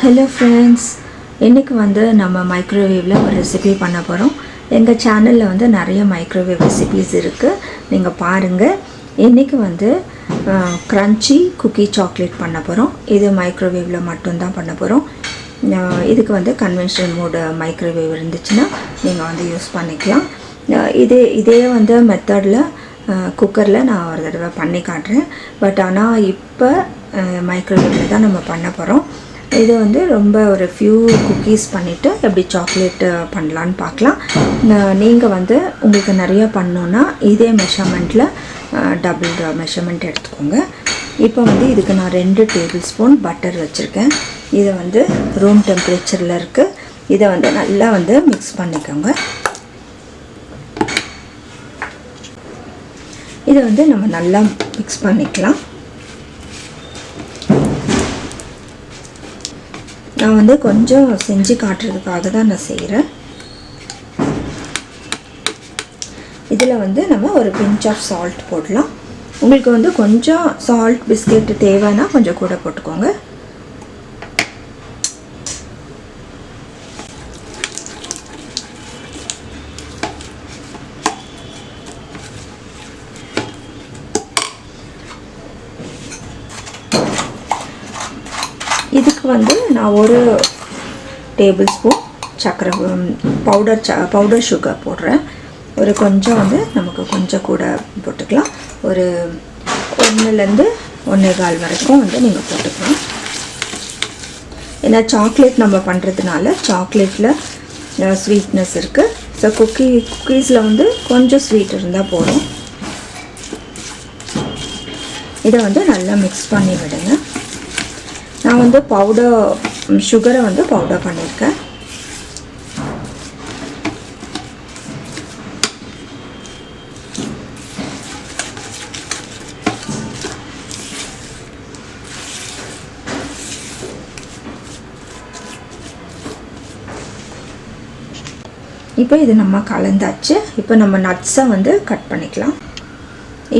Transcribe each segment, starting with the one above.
Hello friends, இன்னைக்கு வந்து நம்ம மைக்ரோவேவ்ல ஒரு ரெசிபி பண்ண போறோம். எங்க சேனல்ல வந்து நிறைய மைக்ரோவேவ் ரெசிபீஸ் இருக்கு. நீங்க பாருங்க. இன்னைக்கு வந்து கிரன்ச்சி குக்கி சாக்லேட் பண்ண போறோம். இது மைக்ரோவேவ்ல மட்டும் தான் பண்ண போறோம். இதுக்கு வந்து கன்வென்ஷனல் மோட் மைக்ரோவேவ் இருந்துச்சுன்னா நீங்க வந்து யூஸ் பண்ணிக்கலாம். இதே வந்து மெத்தட்ல குக்கர்ல நான் ஒரு தடவை பண்ணி காட்டுறேன். பட் ஆனா இப்போ மைக்ரோவேவ்ல தான் நம்ம பண்ண போறோம். இது வந்து ரொம்ப ஒரு ஃபியூ குக்கீஸ் பண்ணிவிட்டு எப்படி சாக்லேட் பண்ணலான்னு பார்க்கலாம். நீங்கள் வந்து உங்களுக்கு நிறைய பண்ணோன்னா இதே மெஷர்மெண்ட்டில் டபுள் மெஷர்மெண்ட் எடுத்துக்கோங்க. இப்போ வந்து இதுக்கு நான் 2 டேபிள் ஸ்பூன் பட்டர் வச்சுருக்கேன். இது வந்து ரூம் டெம்பரேச்சரில் இருக்குது. இதை வந்து நல்லா வந்து மிக்ஸ் பண்ணிக்கோங்க. இதை வந்து நம்ம நல்லா மிக்ஸ் பண்ணிக்கலாம். நான் வந்து கொஞ்சம் செஞ்சு காட்டுறதுக்காக தான் நான் செய்கிறேன். இதில் வந்து நம்ம ஒரு பிஞ்ச் ஆஃப் சால்ட் போடலாம். உங்களுக்கு வந்து கொஞ்சம் சால்ட் பிஸ்கெட் தேவைன்னா கொஞ்சம் கூட போட்டுக்கோங்க. இதுக்கு வந்து நான் ஒரு டேபிள் ஸ்பூன் சர்க்கரை பவுடர் சுகர் போடுறேன். ஒரு கொஞ்சம் வந்து நமக்கு கொஞ்சம் கூட போட்டுக்கலாம். ஒரு 1லேருந்து 1.25 வரைக்கும் வந்து நீங்கள் போட்டுக்கலாம். ஏன்னா சாக்லேட் நம்ம பண்ணுறதுனால சாக்லேட்டில் ஸ்வீட்னஸ் இருக்குது. ஸோ குக்கீஸில் வந்து கொஞ்சம் ஸ்வீட் இருந்தால் போதும். இதை வந்து நல்லா மிக்ஸ் பண்ணி விடுங்க. நான் வந்து சுகரை வந்து பவுடர் பண்ணியிருக்கேன். இப்போ இது நம்ம கலந்தாச்சு. இப்போ நம்ம நட்ஸை வந்து கட் பண்ணிக்கலாம்.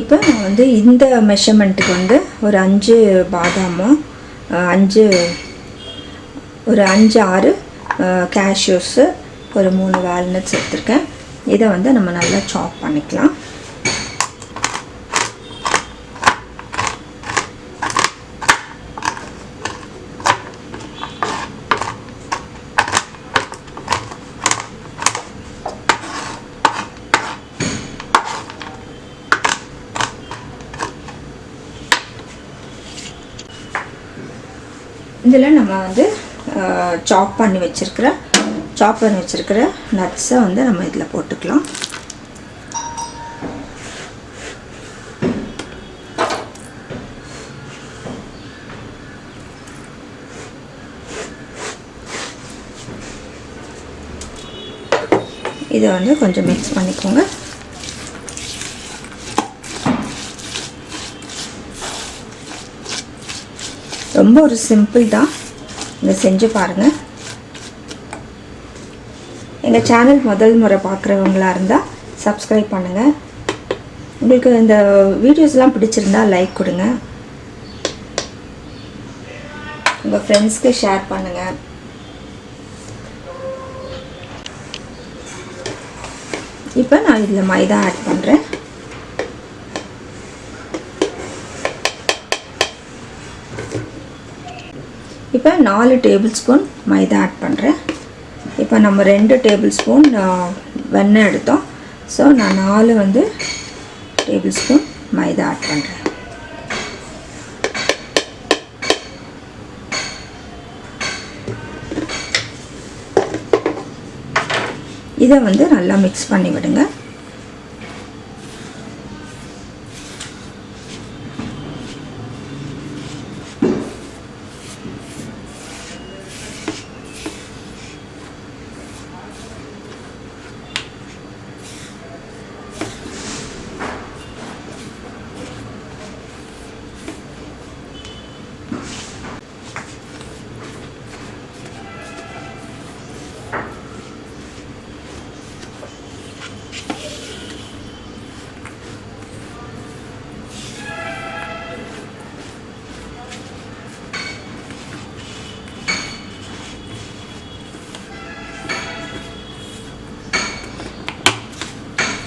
இப்போ நான் வந்து இந்த மெஷர்மெண்ட்டுக்கு வந்து ஒரு 5 பாதாமும் 5-6 கேஷ்யூஸு ஒரு 3 வால்நட்ஸ் எடுத்துருக்கேன். இதை வந்து நம்ம நல்லா சாப் பண்ணிக்கலாம். இதில் நம்ம வந்து சாப் பண்ணி வச்சுருக்கிற நட்ஸை வந்து நம்ம இதில் போட்டுக்கலாம். இதை வந்து கொஞ்சம் மிக்ஸ் பண்ணிக்கோங்க. ரொம்ப ஒரு சிம்பிள் தான். இதை செஞ்சு பாருங்கள். எங்கள் சேனல் முதல் முறை பார்க்குறவங்களா இருந்தால் சப்ஸ்கிரைப் பண்ணுங்கள். உங்களுக்கு இந்த வீடியோஸ்லாம் பிடிச்சிருந்தா லைக் கொடுங்க. உங்கள் ஃப்ரெண்ட்ஸ்க்கு ஷேர் பண்ணுங்கள். இப்போ நான் இதில் மைதா ஆட் பண்ணுறேன். இப்போ 4 டேபிள் ஸ்பூன் மைதா ஆட் பண்ணுறேன். இப்போ நம்ம 2 டேபிள் ஸ்பூன் வெண்ணெய் எடுத்தோம். ஸோ நான் 4 வந்து டேபிள் ஸ்பூன் மைதா ஆட் பண்ணுறேன். இதை வந்து நல்லா மிக்ஸ் பண்ணி விடுங்க.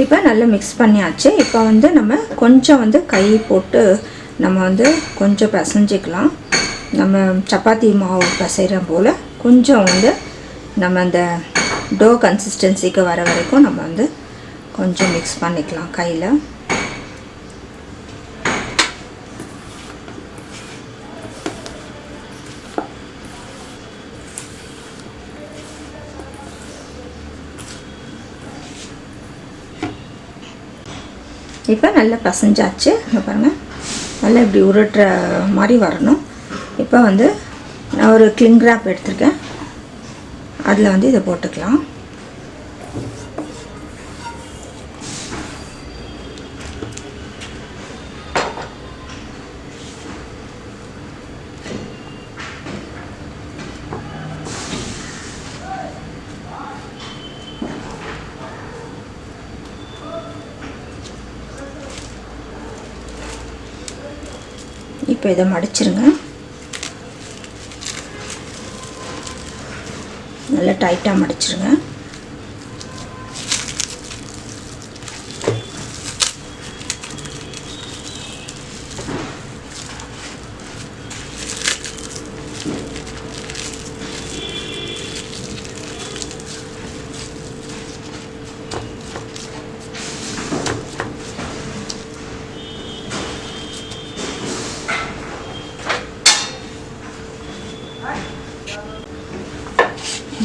இப்போ நல்லா மிக்ஸ் பண்ணியாச்சு. இப்போ வந்து நம்ம கொஞ்சம் வந்து கை போட்டு நம்ம வந்து கொஞ்சம் பிசைஞ்சிக்கலாம். நம்ம சப்பாத்தி மாவு பிசைகிற போல் கொஞ்சம் வந்து நம்ம அந்த டோ கன்சிஸ்டன்சிக்கு வர வரைக்கும் நம்ம வந்து கொஞ்சம் மிக்ஸ் பண்ணிக்கலாம் கையில். இப்போ நல்லா பசைஞ்சாச்சு. பாருங்கள், நல்லா இப்படி உருட்டுற மாதிரி வரணும். இப்போ வந்து நான் ஒரு கிளிங் ராப் எடுத்திருக்கேன், அதில் வந்து இதை போட்டுக்கலாம். இப்போ இதை மடிச்சிருங்க. நல்லா டைட்டாக மடிச்சிருங்க.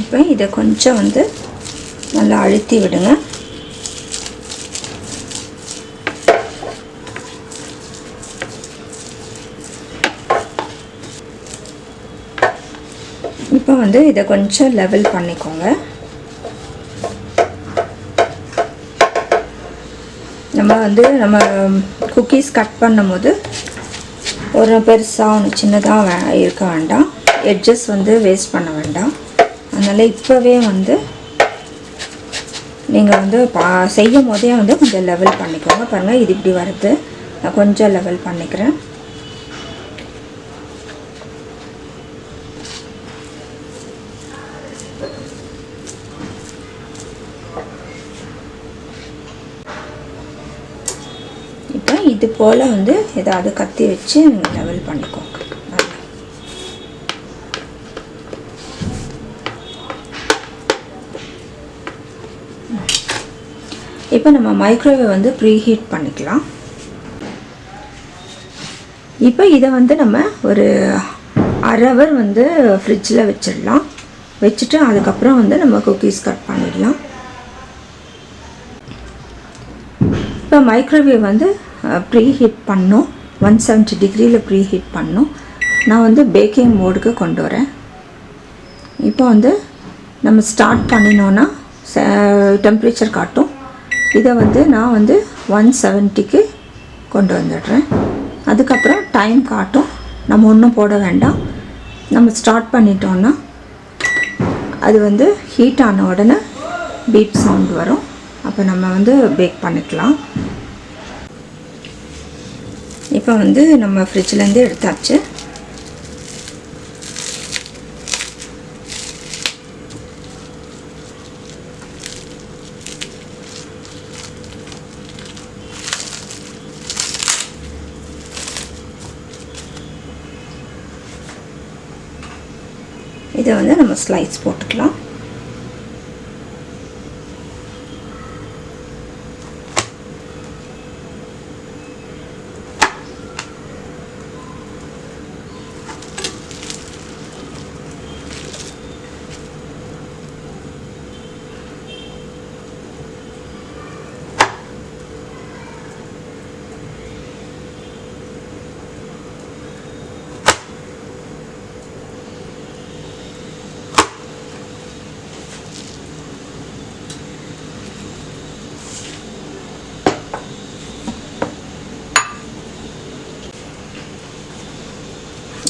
இப்போ இதை கொஞ்சம் வந்து நல்லா அழுத்தி விடுங்க. இப்போ வந்து இதை கொஞ்சம் லெவல் பண்ணிக்கோங்க. நம்ம குக்கீஸ் கட் பண்ணும்போது ஒரு பெருசாக ஒன்று சின்னதாக இருக்க வேண்டாம். எட்ஜஸ் வந்து வேஸ்ட் பண்ண வேண்டாம். அதனால் இப்போவே வந்து நீங்கள் வந்து செய்யும் போதே வந்து கொஞ்சம் லெவல் பண்ணிக்கோங்க. பாருங்கள், இது இப்படி வருது. நான் கொஞ்சம் லெவல் பண்ணிக்கிறேன். இப்போ இது போல் வந்து ஏதாவது கத்தி வச்சு நீங்கள் லெவல் பண்ணிக்கோங்க. இப்போ நம்ம மைக்ரோவேவ் வந்து ப்ரீ ஹீட் பண்ணிக்கலாம். இப்போ இதை வந்து நம்ம ஒரு அரை ஹவர் வந்து ஃப்ரிட்ஜில் வச்சிடலாம். வச்சுட்டு அதுக்கப்புறம் வந்து நம்ம குக்கீஸ் கட் பண்ணிடலாம். இப்போ மைக்ரோவேவ் வந்து ப்ரீ ஹீட் பண்ணோம். 170 டிகிரியில் ப்ரீ ஹீட் பண்ணோம். நான் வந்து பேக்கிங் மோடுக்கு கொண்டு வரேன். இப்போ வந்து நம்ம ஸ்டார்ட் பண்ணினோன்னா டெம்பரேச்சர் காட்டும். இதை வந்து நான் வந்து 170க்கு கொண்டு வந்துடுறேன். அதுக்கப்புறம் டைம் காட்டும். நம்ம ஒன்றும் போட வேண்டாம். நம்ம ஸ்டார்ட் பண்ணிட்டோன்னா அது வந்து ஹீட் ஆன உடனே பீப் சவுண்ட் வரும். அப்போ நம்ம வந்து பேக் பண்ணிக்கலாம். இப்போ வந்து நம்ம ஃப்ரிட்ஜ்லேருந்து எடுத்தாச்சு. இதை வந்து நம்ம ஸ்லைஸ் போட்டுக்கலாம்.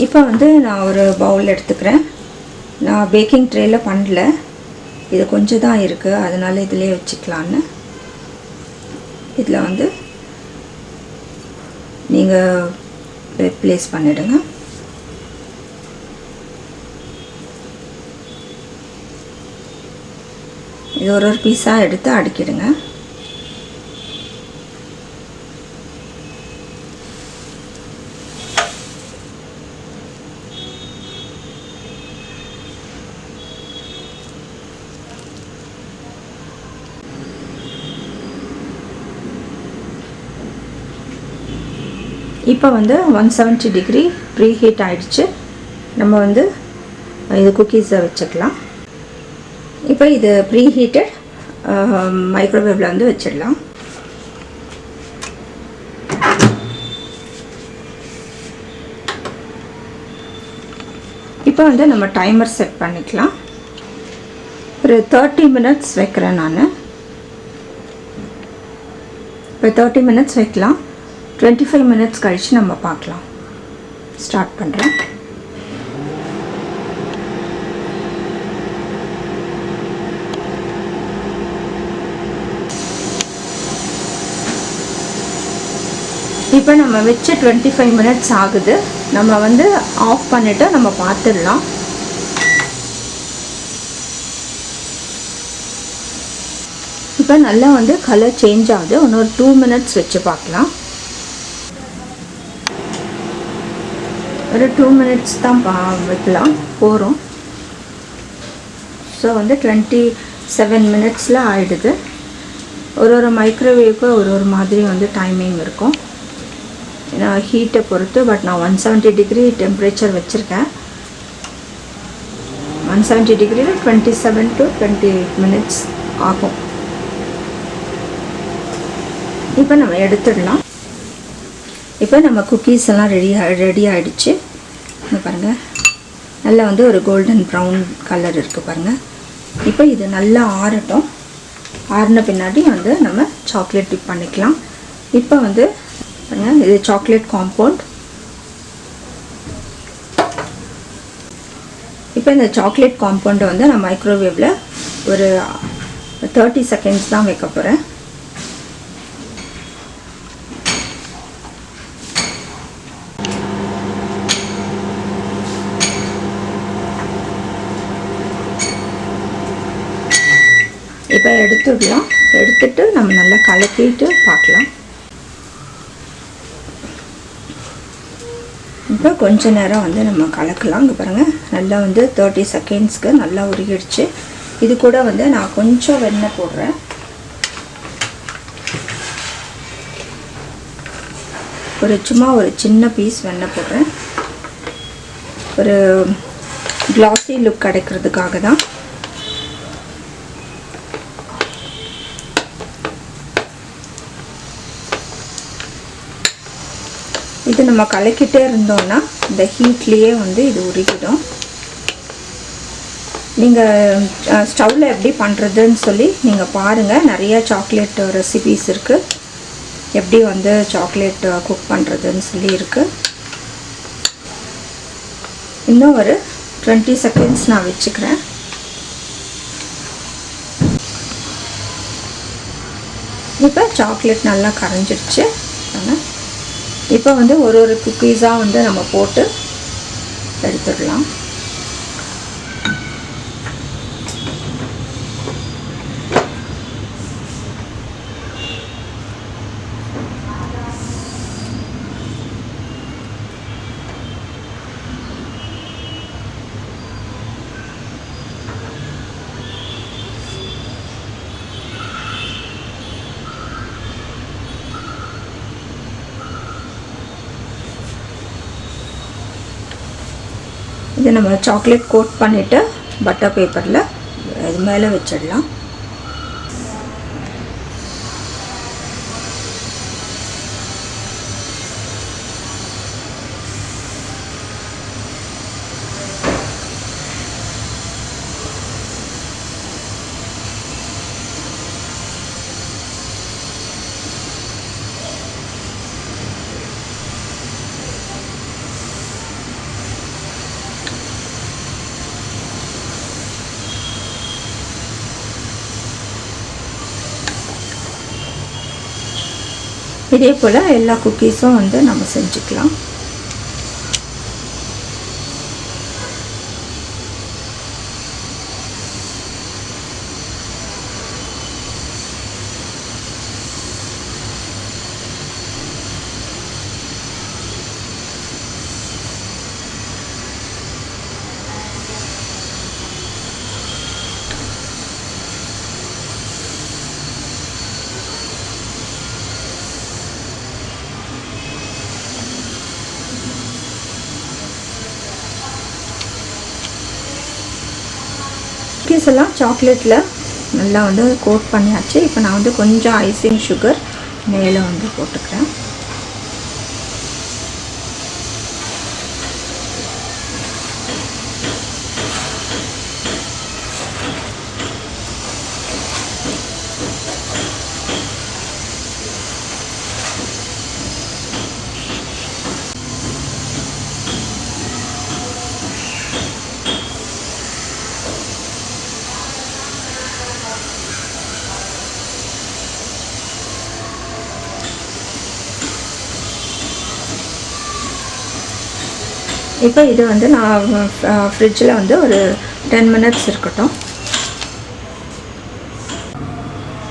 இப்போ வந்து நான் ஒரு பவுல் எடுத்துக்கிறேன். நான் பேக்கிங் ட்ரேயில் பண்ணல, இது கொஞ்சம் தான் இருக்குது, அதனால் இதிலே வச்சுக்கலான்னு. இதில் வந்து நீங்கள் ப்ளேஸ் பண்ணிவிடுங்க. இது ஒரு பீஸாக எடுத்து அடுக்கிடுங்க. இப்போ வந்து 170 டிகிரி ப்ரீ ஹீட் ஆகிடுச்சு. நம்ம வந்து இது குக்கீஸை வச்சுக்கலாம். இப்போ இது ப்ரீ ஹீட்டட் மைக்ரோவேவில் வந்து வச்சிடலாம். இப்போ வந்து நம்ம டைமர் செட் பண்ணிக்கலாம். ஒரு 30 மினிட்ஸ் வைக்கிறேன் நான். இப்போ 30 மினிட்ஸ் வைக்கலாம். 25 மினிட்ஸ் கழித்து நம்ம பார்க்கலாம். ஸ்டார்ட் பண்ணுறேன். இப்போ நம்ம வச்சு 25 மினிட்ஸ் ஆகுது. நம்ம வந்து ஆஃப் பண்ணிவிட்டு நம்ம பார்த்துடலாம். இப்போ நல்லா வந்து கலர் சேஞ்ச் ஆகுது. இன்னொரு 2 மினிட்ஸ் வச்சு பார்க்கலாம். ஒரு 2 மினிட்ஸ் தான் வைக்கலாம் போகிறோம். ஸோ வந்து 27 மினிட்ஸில் ஆகிடுது. ஒரு மைக்ரோவேவ்க்கு ஒரு மாதிரி வந்து டைமிங் இருக்கும், ஹீட்டை பொறுத்து. பட் நான் 170 டிகிரி டெம்பரேச்சர் வச்சுருக்கேன். 170 டிகிரியில் 27 to 28 மினிட்ஸ் ஆகும். இப்போ நம்ம எடுத்துடலாம். இப்போ நம்ம குக்கீஸ் எல்லாம் ரெடி ஆகிடுச்சு. இங்கே பாருங்கள், நல்லா வந்து ஒரு கோல்டன் ப்ரௌன் கலர் இருக்குது பாருங்கள். இப்போ இது நல்லா ஆறட்டும். ஆறின பின்னாடி வந்து நம்ம சாக்லேட் டிப் பண்ணிக்கலாம். இப்போ வந்து பாருங்கள், இது சாக்லேட் காம்பவுண்ட். இப்போ இந்த சாக்லேட் காம்பவுண்டை வந்து நான் மைக்ரோவேவில் ஒரு 30 செகண்ட்ஸ் தான் வைக்க போகிறேன். இப்போ எடுத்துடலாம். எடுத்துட்டு நம்ம நல்லா கலக்கிட்டு பார்க்கலாம். இப்போ கொஞ்ச நேரம் வந்து நம்ம கலக்கலாம். இங்கே பாருங்கள், நல்லா வந்து 30 செகண்ட்ஸ்க்கு நல்லா உருகிடுச்சு. இது கூட வந்து நான் கொஞ்சம் வெண்ணெய் போடுறேன். சும்மா ஒரு சின்ன பீஸ் வெண்ணெய் போடுறேன். ஒரு கிளாஸி லுக் கிடைக்கிறதுக்காக தான். இது நம்ம கலக்கிட்டே இருந்தோம்னா இந்த ஹீட்லேயே வந்து இது உருகிடும். நீங்கள் ஸ்டவ்வில் எப்படி பண்ணுறதுன்னு சொல்லி நீங்கள் பாருங்கள். நிறைய சாக்லேட் ரெசிபீஸ் இருக்குது, எப்படி வந்து சாக்லேட் குக் பண்ணுறதுன்னு சொல்லி இருக்குது. இன்னும் ஒரு 20 செகண்ட்ஸ் நான் வச்சுக்கிறேன். இப்போ சாக்லேட் நல்லா கரைஞ்சிடுச்சு. இப்போ வந்து ஒரு குக்கீஸாக வந்து நம்ம போட்டு எடுத்துடலாம். இது நம்ம சாக்லேட் கோட் பண்ணிவிட்டு பட்டர் பேப்பரில் இது மேலே வச்சிடலாம். இதே போல் எல்லா குக்கீஸும் வந்து நம்ம செஞ்சுக்கலாம். குக்கீஸ் எல்லாம் சாக்லேட்டில் நல்லா வந்து கோட் பண்ணியாச்சு. இப்போ நான் வந்து கொஞ்சம் ஐசிங் சுகர் மேலே வந்து போட்டுக்கிறேன். இப்போ இது வந்து நான் ஃப்ரிட்ஜில் வந்து ஒரு 10 minutes இருக்கட்டும்.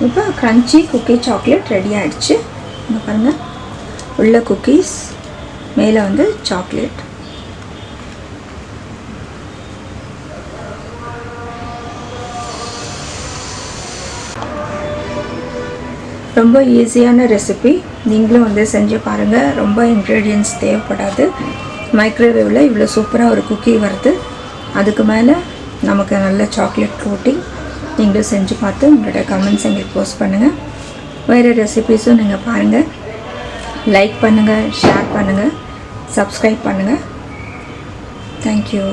இப்போ க்ரன்ச்சி குக்கி சாக்லேட் ரெடி ஆகிடுச்சு. இங்கே பாருங்கள், உள்ள குக்கீஸ், மேலே வந்து சாக்லேட். ரொம்ப ஈஸியான ரெசிபி, நீங்களும் வந்து செஞ்சு பாருங்கள். ரொம்ப இன்க்ரீடியன்ட்ஸ் தேவைப்படாது. மைக்ரோவேவில் இவ்வளோ சூப்பராக ஒரு குக்கி வருது. அதுக்கு மேலே நமக்கு நல்ல சாக்லேட் கோட்டிங். நீங்களும் செஞ்சு பார்த்து உங்களோட கமெண்ட்ஸ் எங்களுக்கு போஸ்ட் பண்ணுங்கள். வேறு ரெசிபீஸும் நீங்கள் பாருங்கள். லைக் பண்ணுங்கள், ஷேர் பண்ணுங்கள், சப்ஸ்கிரைப் பண்ணுங்கள். தேங்க்யூ.